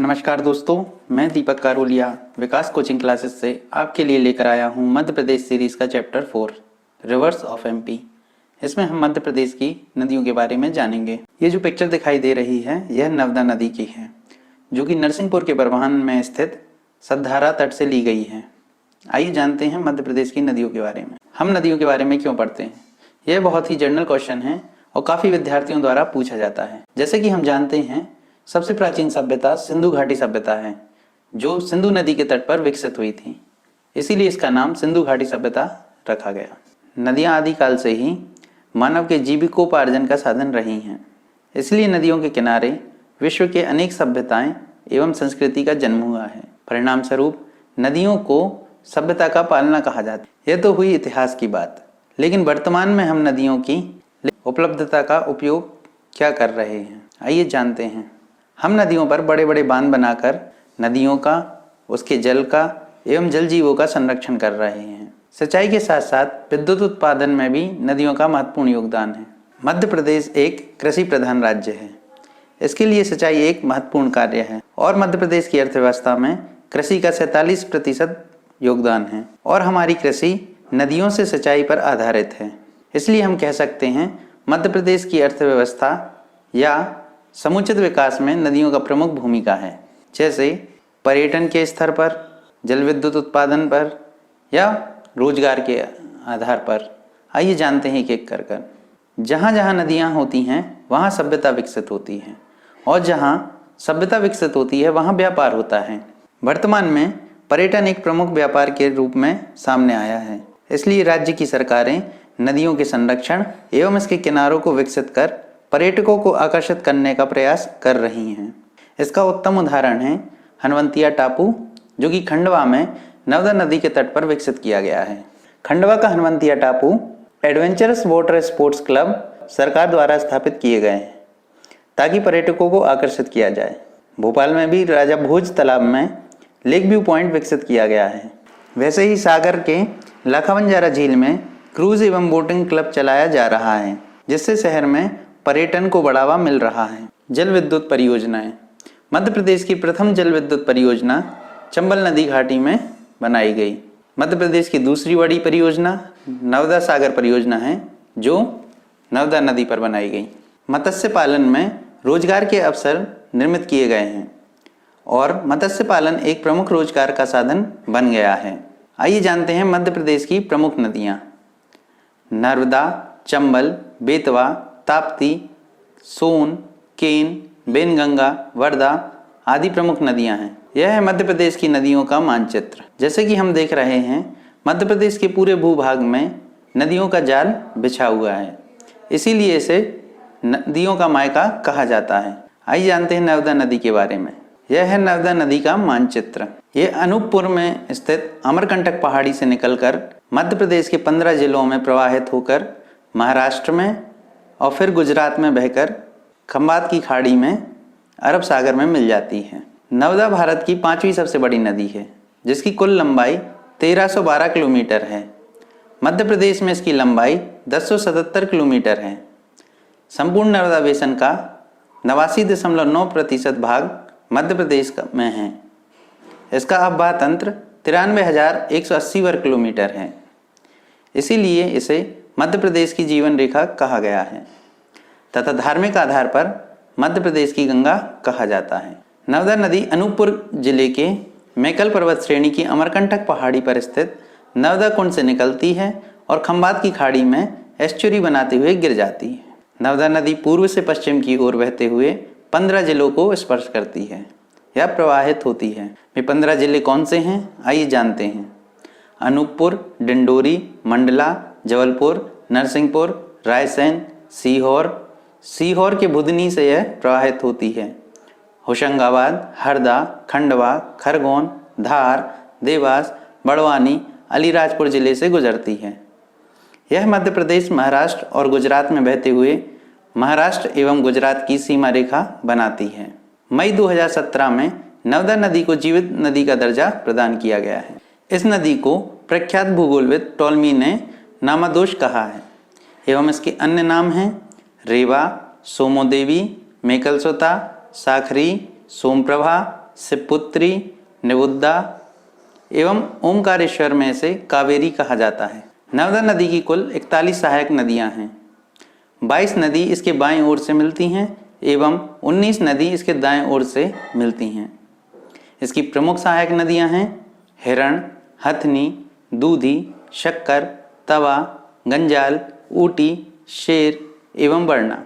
नमस्कार दोस्तों, मैं दीपक कारोलिया विकास कोचिंग क्लासेस से आपके लिए लेकर आया हूं मध्य प्रदेश सीरीज़ का चैप्टर 4 रिवर्स ऑफ एमपी। इसमें हम मध्य प्रदेश की नदियों के बारे में जानेंगे। ये जो पिक्चर दिखाई दे रही है यह नर्मदा नदी की है, जो कि नरसिंहपुर के बरवाहन में स्थित सतधारा तट से ली गई है। आइए जानते हैं मध्य प्रदेश की नदियों के बारे में। हम नदियों के बारे में क्यों पढ़ते हैं, यह बहुत ही जनरल क्वेश्चन है और काफ़ी विद्यार्थियों द्वारा पूछा जाता है। जैसे कि हम जानते हैं, सबसे प्राचीन सभ्यता सिंधु घाटी सभ्यता है, जो सिंधु नदी के तट पर विकसित हुई थी। इसीलिए इसका नाम सिंधु घाटी सभ्यता रखा गया। नदियां आदिकाल से ही मानव के जीविकोपार्जन का साधन रही हैं। इसलिए नदियों के किनारे विश्व के अनेक सभ्यताएं एवं संस्कृति का जन्म हुआ है। परिणाम स्वरूप नदियों को सभ्यता का पालना कहा जाता है। यह तो हुई इतिहास की बात, लेकिन वर्तमान में हम नदियों की उपलब्धता का उपयोग क्या कर रहे हैं, आइए जानते हैं। हम नदियों पर बड़े बड़े बांध बनाकर नदियों का, उसके जल का एवं जल जीवों का संरक्षण कर रहे हैं। सिंचाई के साथ साथ विद्युत उत्पादन में भी नदियों का महत्वपूर्ण योगदान है। मध्य प्रदेश एक कृषि प्रधान राज्य है। इसके लिए सिंचाई एक महत्वपूर्ण कार्य है और मध्य प्रदेश की अर्थव्यवस्था में कृषि का 47% योगदान है और हमारी कृषि नदियों से सिंचाई पर आधारित है। इसलिए हम कह सकते हैं मध्य प्रदेश की अर्थव्यवस्था या समुचित विकास में नदियों का प्रमुख भूमिका है, जैसे पर्यटन के स्तर पर, जल विद्युत उत्पादन पर या रोजगार के आधार पर। आइए जानते हैं एक एक कर। जहाँ जहाँ नदियाँ होती हैं वहाँ सभ्यता विकसित होती है और जहाँ सभ्यता विकसित होती है वहाँ व्यापार होता है। वर्तमान में पर्यटन एक प्रमुख व्यापार के रूप में सामने आया है। इसलिए राज्य की सरकारें नदियों के संरक्षण एवं इसके किनारों को विकसित कर पर्यटकों को आकर्षित करने का प्रयास कर रही हैं। इसका उत्तम उदाहरण है हनुवंतिया टापू, जो कि खंडवा में नर्मदा नदी के तट पर विकसित किया गया है। खंडवा का हनुवंतिया टापू एडवेंचरस वाटर स्पोर्ट्स क्लब सरकार द्वारा स्थापित किए गए हैं ताकि पर्यटकों को आकर्षित किया जाए। भोपाल में भी राजा भोज तालाब में लेक व्यू पॉइंट विकसित किया गया है। वैसे ही सागर के लाखावंजारा झील में क्रूज एवं बोटिंग क्लब चलाया जा रहा है, जिससे शहर में पर्यटन को बढ़ावा मिल रहा है। जल विद्युत परियोजनाएं। मध्य प्रदेश की प्रथम जल विद्युत परियोजना चंबल नदी घाटी में बनाई गई। मध्य प्रदेश की दूसरी बड़ी परियोजना नर्मदा सागर परियोजना है, जो नर्मदा नदी पर बनाई गई। मत्स्य पालन में रोजगार के अवसर निर्मित किए गए हैं और मत्स्य पालन एक प्रमुख रोजगार का साधन बन गया है। आइए जानते हैं मध्य प्रदेश की प्रमुख नदियाँ। नर्मदा, चंबल, बेतवा, ताप्ती, सोन, केन, बेनगंगा, वर्धा आदि प्रमुख नदियां हैं। यह है मध्य प्रदेश की नदियों का मानचित्र। जैसे कि हम देख रहे हैं, मध्य प्रदेश के पूरे भूभाग में नदियों का जाल बिछा हुआ है, इसीलिए इसे नदियों का मायका कहा जाता है। आइए जानते हैं नर्मदा नदी के बारे में। यह है नर्मदा नदी का मानचित्र। ये अनूपपुर में स्थित अमरकंटक पहाड़ी से निकलकर मध्य प्रदेश के 15 जिलों में प्रवाहित होकर महाराष्ट्र में और फिर गुजरात में बहकर खंबात की खाड़ी में अरब सागर में मिल जाती है। नर्मदा भारत की 5वीं सबसे बड़ी नदी है, जिसकी कुल लंबाई 1312 किलोमीटर है। मध्य प्रदेश में इसकी लंबाई 1077 किलोमीटर है। संपूर्ण नर्मदा बेसिन का 89.9% भाग मध्य प्रदेश में है। इसका आबहा तंत्र 93,180 वर्ग किलोमीटर है। इसीलिए इसे मध्य प्रदेश की जीवन रेखा कहा गया है तथा धार्मिक आधार पर मध्य प्रदेश की गंगा कहा जाता है। नर्मदा नदी अनूपपुर जिले के मैकल पर्वत श्रेणी की अमरकंटक पहाड़ी पर स्थित नर्मदा कुंड से निकलती है और खंबात की खाड़ी में एस्चुरी बनाते हुए गिर जाती है। नर्मदा नदी पूर्व से पश्चिम की ओर बहते हुए 15 जिलों को स्पर्श करती है या प्रवाहित होती है। ये 15 जिले कौन से हैं, आइए जानते हैं। अनूपपुर, डिंडोरी, मंडला, जबलपुर, नरसिंहपुर, रायसेन, सीहोर के बुधनी से यह प्रवाहित होती है। होशंगाबाद, हरदा, खंडवा, खरगोन, धार, देवास, बड़वानी, अलीराजपुर जिले से गुजरती है। यह मध्य प्रदेश, महाराष्ट्र और गुजरात में बहते हुए महाराष्ट्र एवं गुजरात की सीमा रेखा बनाती है। मई 2017 में नर्मदा नदी को जीवित नदी का दर्जा प्रदान किया गया है। इस नदी को प्रख्यात भूगोलविद टॉलमी ने नामादोष कहा है एवं इसके अन्य नाम हैं रेवा, सोमोदेवी, मेकलसोता, साखरी, सोमप्रभा, शिवपुत्री, निबुद्धा एवं ओमकारेश्वर में से कावेरी कहा जाता है। नर्मदा नदी की कुल 41 सहायक नदियां हैं। 22 नदी इसके बाईं ओर से मिलती हैं एवं 19 नदी इसके दाएं ओर से मिलती हैं। इसकी प्रमुख सहायक नदियां हैं हिरण, हथनी, दूधी, शक्कर, तवा, गंजाल, ऊटी, शेर एवं वरना।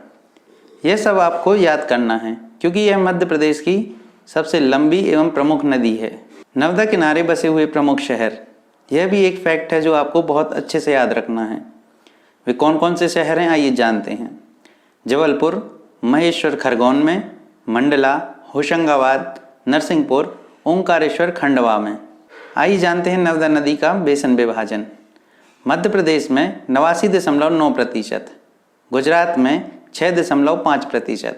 यह सब आपको याद करना है क्योंकि यह मध्य प्रदेश की सबसे लंबी एवं प्रमुख नदी है। नर्मदा किनारे बसे हुए प्रमुख शहर, यह भी एक फैक्ट है जो आपको बहुत अच्छे से याद रखना है। वे कौन कौन से शहर हैं आइए जानते हैं। जबलपुर, महेश्वर खरगोन में, मंडला, होशंगाबाद, नरसिंहपुर, ओंकारेश्वर खंडवा में। आइए जानते हैं नर्मदा नदी का बेसन विभाजन। मध्य प्रदेश में 89.9%, गुजरात में 6.5%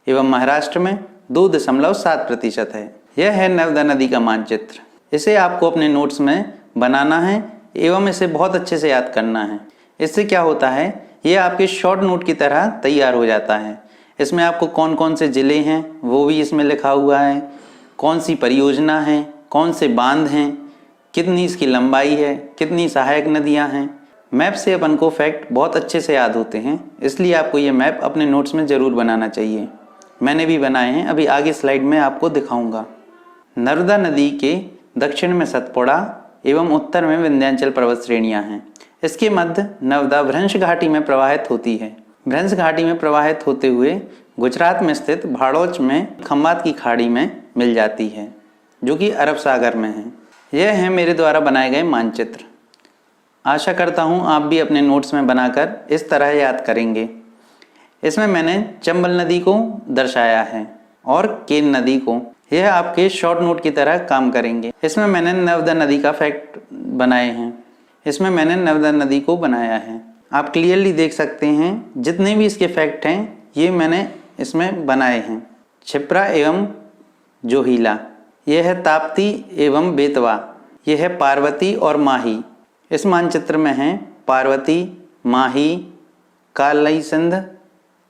एवं महाराष्ट्र में 2.7% है। यह है नर्मदा नदी का मानचित्र। इसे आपको अपने नोट्स में बनाना है एवं इसे बहुत अच्छे से याद करना है। इससे क्या होता है, ये आपके शॉर्ट नोट की तरह तैयार हो जाता है। इसमें आपको कौन कौन से ज़िले हैं वो भी इसमें लिखा हुआ है, कौन सी परियोजना है, कौन से बांध हैं, कितनी इसकी लंबाई है, कितनी सहायक नदियां हैं। मैप से अपन को फैक्ट बहुत अच्छे से याद होते हैं, इसलिए आपको ये मैप अपने नोट्स में ज़रूर बनाना चाहिए। मैंने भी बनाए हैं, अभी आगे स्लाइड में आपको दिखाऊंगा। नर्मदा नदी के दक्षिण में सतपुड़ा एवं उत्तर में विंध्याचल पर्वत श्रेणियाँ हैं। इसके मध्य नर्मदा भ्रंश घाटी में प्रवाहित होती है। भ्रंश घाटी में प्रवाहित होते हुए गुजरात में स्थित भाड़ौच में खंबात की खाड़ी में मिल जाती है जो कि अरब सागर में है। यह है मेरे द्वारा बनाए गए मानचित्र। आशा करता हूँ आप भी अपने नोट्स में बनाकर इस तरह याद करेंगे। इसमें मैंने चंबल नदी को दर्शाया है और केन नदी को। यह आपके शॉर्ट नोट की तरह काम करेंगे। इसमें मैंने नर्मदा नदी का फैक्ट बनाए हैं। इसमें मैंने नर्मदा नदी को बनाया है। आप क्लियरली देख सकते हैं जितने भी इसके फैक्ट हैं ये मैंने इसमें बनाए हैं। क्षिप्रा एवं जोहिला, यह है ताप्ती एवं बेतवा, यह है पार्वती और माही। इस मानचित्र में है पार्वती, माही, कालई सिंध,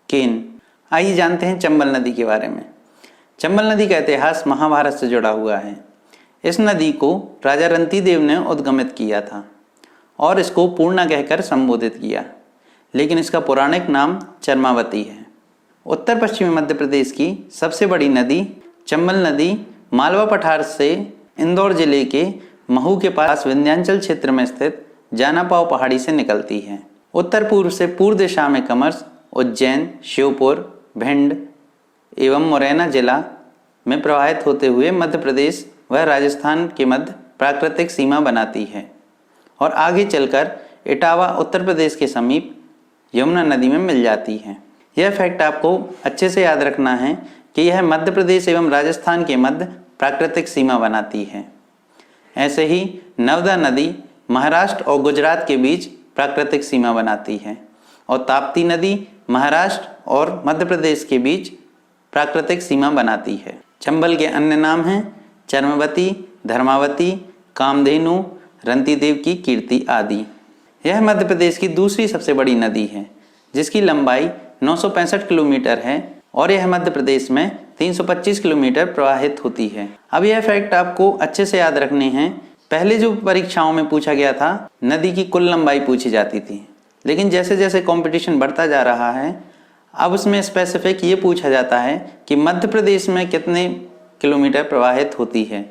केन। आइए जानते हैं चंबल नदी के बारे में। चंबल नदी का इतिहास महाभारत से जुड़ा हुआ है। इस नदी को राजा रंतिदेव ने उद्गमित किया था और इसको पूर्णा कहकर संबोधित किया, लेकिन इसका पौराणिक नाम चर्मावती है। उत्तर पश्चिमी मध्य प्रदेश की सबसे बड़ी नदी चंबल नदी मालवा पठार से इंदौर जिले के महू के पास विंध्याचल क्षेत्र में स्थित जानापाव पहाड़ी से निकलती है। उत्तर पूर्व से पूर्व दिशा में कमर्स, उज्जैन, श्योपुर, भिंड एवं मुरैना जिला में प्रवाहित होते हुए मध्य प्रदेश व राजस्थान के मध्य प्राकृतिक सीमा बनाती है और आगे चलकर इटावा उत्तर प्रदेश के समीप यमुना नदी में मिल जाती है। यह फैक्ट आपको अच्छे से याद रखना है कि यह मध्य प्रदेश एवं राजस्थान के मध्य प्राकृतिक सीमा बनाती है। ऐसे ही नर्मदा नदी महाराष्ट्र और गुजरात के बीच प्राकृतिक सीमा बनाती है और ताप्ती नदी महाराष्ट्र और मध्य प्रदेश के बीच प्राकृतिक सीमा बनाती है। चंबल के अन्य नाम हैं चर्मवती, धर्मावती, कामधेनु, रंतिदेव की कीर्ति आदि। यह मध्य प्रदेश की दूसरी सबसे बड़ी नदी है जिसकी लंबाई 965 किलोमीटर है और यह मध्य प्रदेश में 325 किलोमीटर प्रवाहित होती है। अब यह फैक्ट आपको अच्छे से याद रखने हैं। पहले जो परीक्षाओं में पूछा गया था नदी की कुल लंबाई पूछी जाती थी, लेकिन जैसे जैसे कंपटीशन बढ़ता जा रहा है अब उसमें स्पेसिफिक ये पूछा जाता है कि मध्य प्रदेश में कितने किलोमीटर प्रवाहित होती है।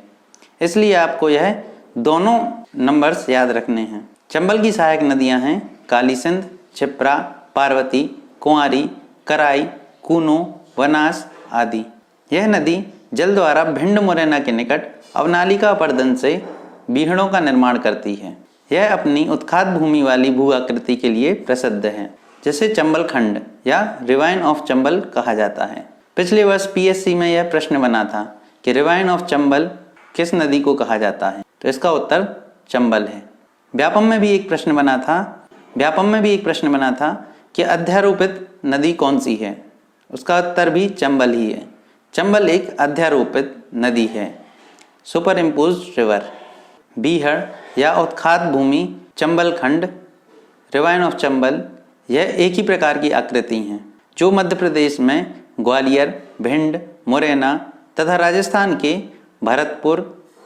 इसलिए आपको यह दोनों नंबर्स याद रखने हैं। चंबल की सहायक नदियां हैं काली सिंध, क्षिप्रा, पार्वती, कुंवारी, कराई, कूनो, वनास आदि। यह नदी जल द्वारा भिंड मुरैना के निकट अवनालिका अपर्दन से बीहड़ों का निर्माण करती है। यह अपनी उत्खात भूमि वाली भू आकृति के लिए प्रसिद्ध है जिसे चंबल खंड या रिवाइन ऑफ चंबल कहा जाता है। पिछले वर्ष पीएससी में यह प्रश्न बना था कि रिवाइन ऑफ चंबल किस नदी को कहा जाता है, तो इसका उत्तर चंबल है। व्यापम में भी एक प्रश्न बना था कि अध्यारोपित नदी कौन सी है, उसका उत्तर भी चंबल ही है। चंबल एक अध्यारोपित नदी है, सुपर इम्पोज्ड रिवर। बीहड़ या उत्खात भूमि, चंबल खंड, रिवाइन ऑफ चंबल, यह एक ही प्रकार की आकृति हैं जो मध्य प्रदेश में ग्वालियर, भिंड, मुरैना तथा राजस्थान के भरतपुर,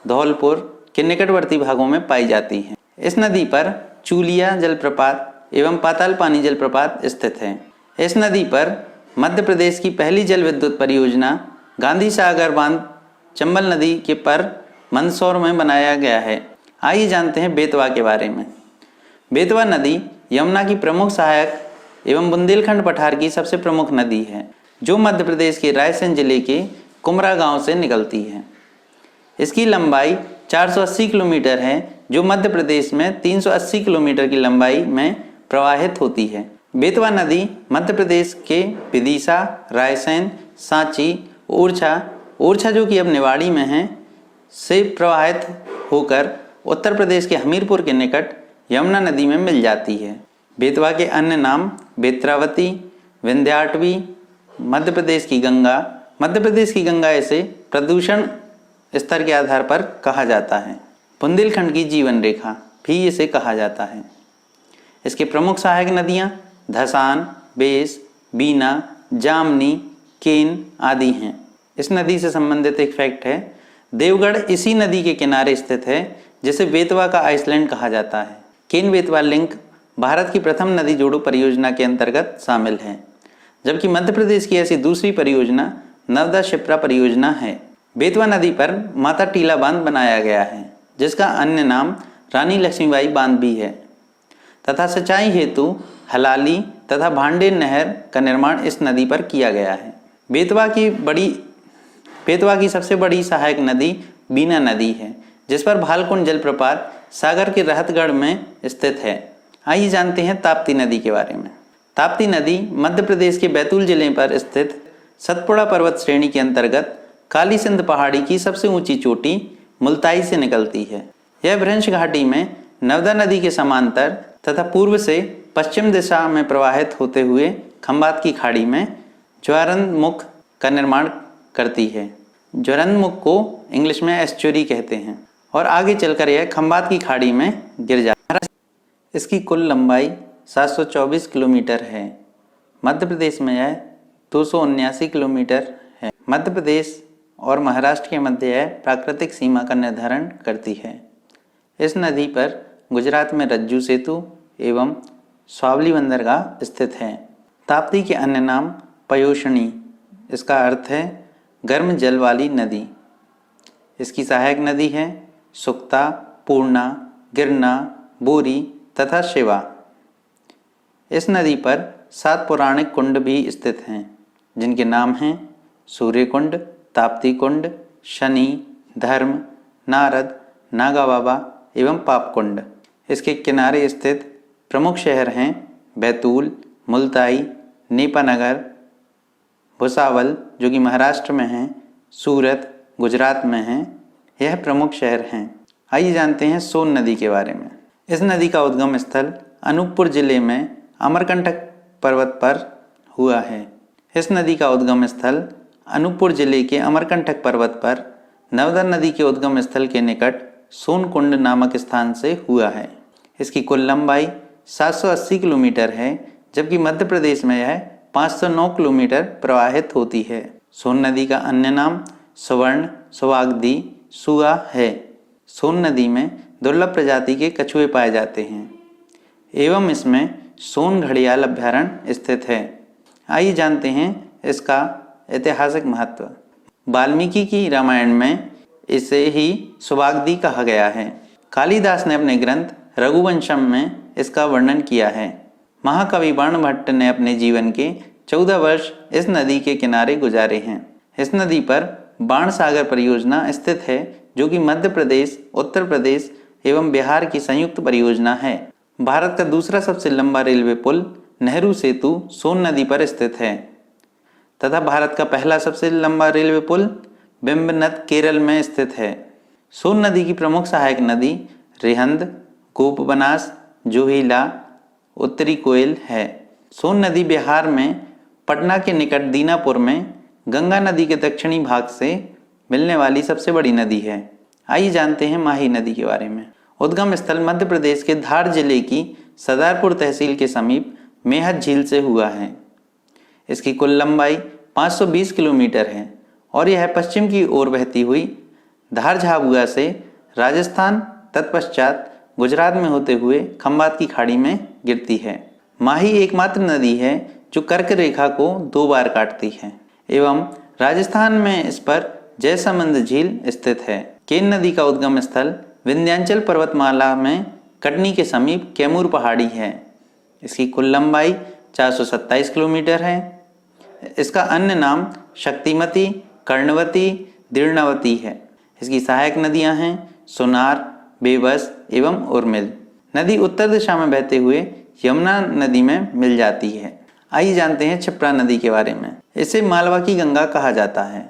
धौलपुर के निकटवर्ती भागों में पाई जाती है। इस नदी पर चूलिया जलप्रपात एवं पाताल पानी जलप्रपात स्थित है। इस नदी पर मध्य प्रदेश की पहली जल विद्युत परियोजना गांधी सागर बांध चंबल नदी के पर मंदसौर में बनाया गया है। आइए जानते हैं बेतवा के बारे में। बेतवा नदी यमुना की प्रमुख सहायक एवं बुंदेलखंड पठार की सबसे प्रमुख नदी है, जो मध्य प्रदेश के रायसेन जिले के कुमरा गांव से निकलती है। इसकी लंबाई 480 किलोमीटर है, जो मध्य प्रदेश में 380 किलोमीटर की लंबाई में प्रवाहित होती है। बेतवा नदी मध्य प्रदेश के विदिशा, रायसेन, सांची, ओरछा जो कि अब निवाड़ी में है, से प्रवाहित होकर उत्तर प्रदेश के हमीरपुर के निकट यमुना नदी में मिल जाती है। बेतवा के अन्य नाम बेत्रावती, विंध्याटवी, मध्य प्रदेश की गंगा इसे प्रदूषण स्तर के आधार पर कहा जाता है। बुंदेलखंड की जीवन रेखा भी इसे कहा जाता है। इसके प्रमुख सहायक नदियाँ धसान, बेस, बीना, जामनी, केन आदि हैं। इस नदी से संबंधित एक फैक्ट है, देवगढ़ इसी नदी के किनारे स्थित है, जिसे बेतवा का आइसलैंड कहा जाता है। केन बेतवा लिंक भारत की प्रथम नदी जोड़ो परियोजना के अंतर्गत शामिल है, जबकि मध्य प्रदेश की ऐसी दूसरी परियोजना नर्मदा शिप्रा परियोजना है। बेतवा नदी पर माता टीला बांध बनाया गया है, जिसका अन्य नाम रानी लक्ष्मीबाई बांध भी है, तथा सिंचाई हेतु हलाली तथा भांडेर नहर का निर्माण इस नदी पर किया गया है। बेतवा की सबसे बड़ी सहायक नदी बीना नदी है, जिस पर भालकुंड जलप्रपात सागर के रहतगढ़ में स्थित है। आइए जानते हैं ताप्ती नदी के बारे में। ताप्ती नदी मध्य प्रदेश के बैतूल जिले पर स्थित सतपुड़ा पर्वत श्रेणी के अंतर्गत काली सिंध पहाड़ी की सबसे ऊंची चोटी मुल्ताई से निकलती है। यह भ्रंश घाटी में नर्मदा नदी के समांतर तथा पूर्व से पश्चिम दिशा में प्रवाहित होते हुए खंबात की खाड़ी में ज्वारंदमुख का निर्माण करती है। ज्वारंदमुख को इंग्लिश में एस्चुरी कहते हैं और आगे चलकर यह खंबात की खाड़ी में गिर जाता है। इसकी कुल लंबाई 724 किलोमीटर है। मध्य प्रदेश में यह 279 किलोमीटर है। मध्य प्रदेश और महाराष्ट्र के मध्य यह प्राकृतिक सीमा का निर्धारण करती है। इस नदी पर गुजरात में रज्जू सेतु एवं स्वावली बंदरगाह स्थित है। ताप्ती के अन्य नाम पयोषणी, इसका अर्थ है गर्म जल वाली नदी। इसकी सहायक नदी है सुक्ता, पूर्णा, गिरना, बोरी तथा शिवा। इस नदी पर 7 पौराणिक कुंड भी स्थित हैं, जिनके नाम हैं सूर्य कुंड, ताप्ती कुंड, शनि, धर्म, नारद, नागा बाबा एवं पाप कुंड। इसके किनारे स्थित प्रमुख शहर हैं बैतूल, मुल्ताई, नेपानगर, भुसावल जो कि महाराष्ट्र में है, सूरत गुजरात में है। यह प्रमुख शहर हैं। आइए जानते हैं सोन नदी के बारे में। इस नदी का उद्गम स्थल अनूपपुर जिले में अमरकंटक पर्वत पर हुआ है। इस नदी का उद्गम स्थल अनूपपुर जिले के अमरकंटक पर्वत पर नर्मदा नदी के उद्गम स्थल के निकट सोनकुंड नामक स्थान से हुआ है। इसकी कुल लंबाई 780 किलोमीटर है, जबकि मध्य प्रदेश में यह 509 किलोमीटर प्रवाहित होती है। सोन नदी का अन्य नाम स्वर्ण, सुवागदी, सुआ है। सोन नदी में दुर्लभ प्रजाति के कछुए पाए जाते हैं एवं इसमें सोन घड़ियाल अभ्यारण्य स्थित है। आइए जानते हैं इसका ऐतिहासिक महत्व। वाल्मीकि की रामायण में इसे ही सुवागदी कहा गया है। कालिदास ने अपने ग्रंथ रघुवंशम में इसका वर्णन किया है। महाकवि बाणभट्ट ने अपने जीवन के 14 वर्ष इस नदी के किनारे गुजारे हैं। इस नदी पर बाण सागर परियोजना स्थित है, जो कि मध्य प्रदेश, उत्तर प्रदेश एवं बिहार की संयुक्त परियोजना है। भारत का दूसरा सबसे लंबा रेलवे पुल नेहरू सेतु सोन नदी पर स्थित है तथा भारत का पहला सबसे लंबा रेलवे पुल बिम्बनद केरल में स्थित है। सोन नदी की प्रमुख सहायक नदी रिहंद, गोपबनास, जोहिला, उत्तरी कोयल है। सोन नदी बिहार में पटना के निकट दीनापुर में गंगा नदी के दक्षिणी भाग से मिलने वाली सबसे बड़ी नदी है। आइए जानते हैं माही नदी के बारे में। उद्गम स्थल मध्य प्रदेश के धार जिले की सदारपुर तहसील के समीप मेहत झील से हुआ है। इसकी कुल लंबाई 520 किलोमीटर है और यह पश्चिम की ओर बहती हुई धार झाबुआ से राजस्थान तत्पश्चात गुजरात में होते हुए खंबात की खाड़ी में गिरती है। माही एकमात्र नदी है जो कर्क रेखा को 2 बार काटती है एवं राजस्थान में इस पर जयसमंद झील स्थित है। केन नदी का उद्गम स्थल विंध्याचल पर्वतमाला में कटनी के समीप कैमूर पहाड़ी है। इसकी कुल लंबाई 427 किलोमीटर है। इसका अन्य नाम शक्तिमती, कर्णवती, दीर्णवती है। इसकी सहायक नदियां हैं सोनार, बेबस एवं उर्मिल। नदी उत्तर दिशा में बहते हुए यमुना नदी में मिल जाती है। आइए जानते हैं क्षिप्रा नदी के बारे में। इसे मालवा की गंगा कहा जाता है।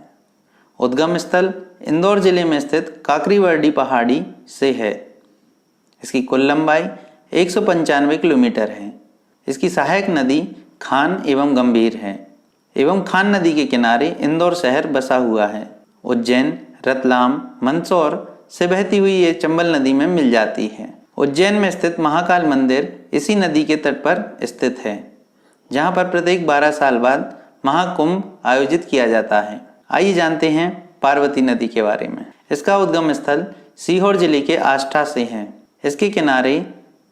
उद्गम स्थल इंदौर जिले में स्थित काकरीवर्डी पहाड़ी से है। इसकी कुल लंबाई 195 किलोमीटर है। इसकी सहायक नदी खान एवं गंभीर है एवं खान नदी के किनारे इंदौर शहर बसा हुआ है। उज्जैन, रतलाम, मंदसौर से बहती हुई ये चंबल नदी में मिल जाती है। उज्जैन में स्थित महाकाल मंदिर इसी नदी के तट पर स्थित है, जहाँ पर प्रत्येक 12 साल बाद महाकुंभ आयोजित किया जाता है। आइए जानते हैं पार्वती नदी के बारे में। इसका उद्गम स्थल सीहोर जिले के आष्ठा से है। इसके किनारे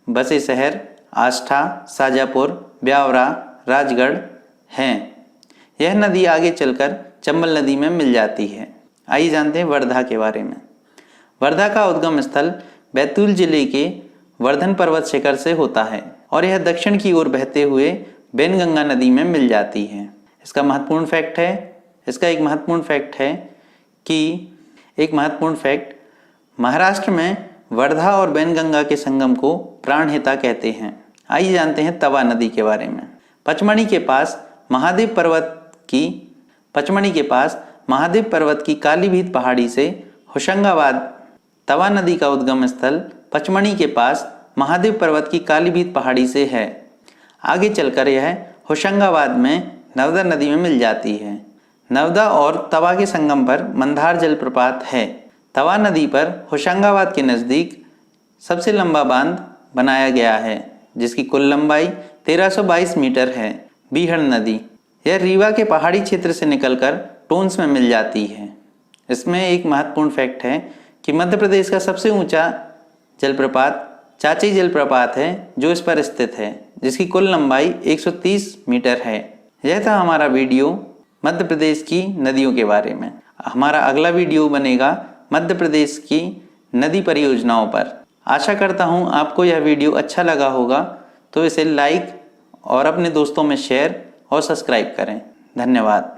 बसे शहर आष्ठा, शाजापुर, ब्यावरा, राजगढ़ हैं। यह नदी आगे चलकर चंबल नदी में मिल जाती है। आइए जानते हैं वर्धा के बारे में। वर्धा का उद्गम स्थल बैतूल जिले के वर्धन पर्वत शिखर से होता है और यह दक्षिण की ओर बहते हुए बेनगंगा नदी में मिल जाती है। इसका एक महत्वपूर्ण फैक्ट महाराष्ट्र में वर्धा और बैनगंगा के संगम को प्राणहिता कहते हैं। आइए जानते हैं तवा नदी के बारे में। पचमढ़ी के पास महादेव पर्वत की कालीभीत पहाड़ी से होशंगाबाद। तवा नदी का उद्गम स्थल पचमढ़ी के पास महादेव पर्वत की कालीभीत पहाड़ी से है। आगे चलकर यह होशंगाबाद में नर्मदा नदी में मिल जाती है। नर्मदा और तवा के संगम पर मंदार जलप्रपात है। तवा नदी पर होशंगाबाद के नज़दीक सबसे लंबा बांध बनाया गया है, जिसकी कुल लंबाई 1322 मीटर है। बीहड़ नदी यह रीवा के पहाड़ी क्षेत्र से निकलकर टोंस में मिल जाती है। इसमें एक महत्वपूर्ण फैक्ट है कि मध्य प्रदेश का सबसे ऊंचा जलप्रपात चाची जलप्रपात है, जो इस पर स्थित है, जिसकी कुल लंबाई 130 मीटर है। यह था हमारा वीडियो मध्य प्रदेश की नदियों के बारे में। हमारा अगला वीडियो बनेगा मध्य प्रदेश की नदी परियोजनाओं पर। आशा करता हूँ आपको यह वीडियो अच्छा लगा होगा, तो इसे लाइक और अपने दोस्तों में शेयर और सब्सक्राइब करें। धन्यवाद।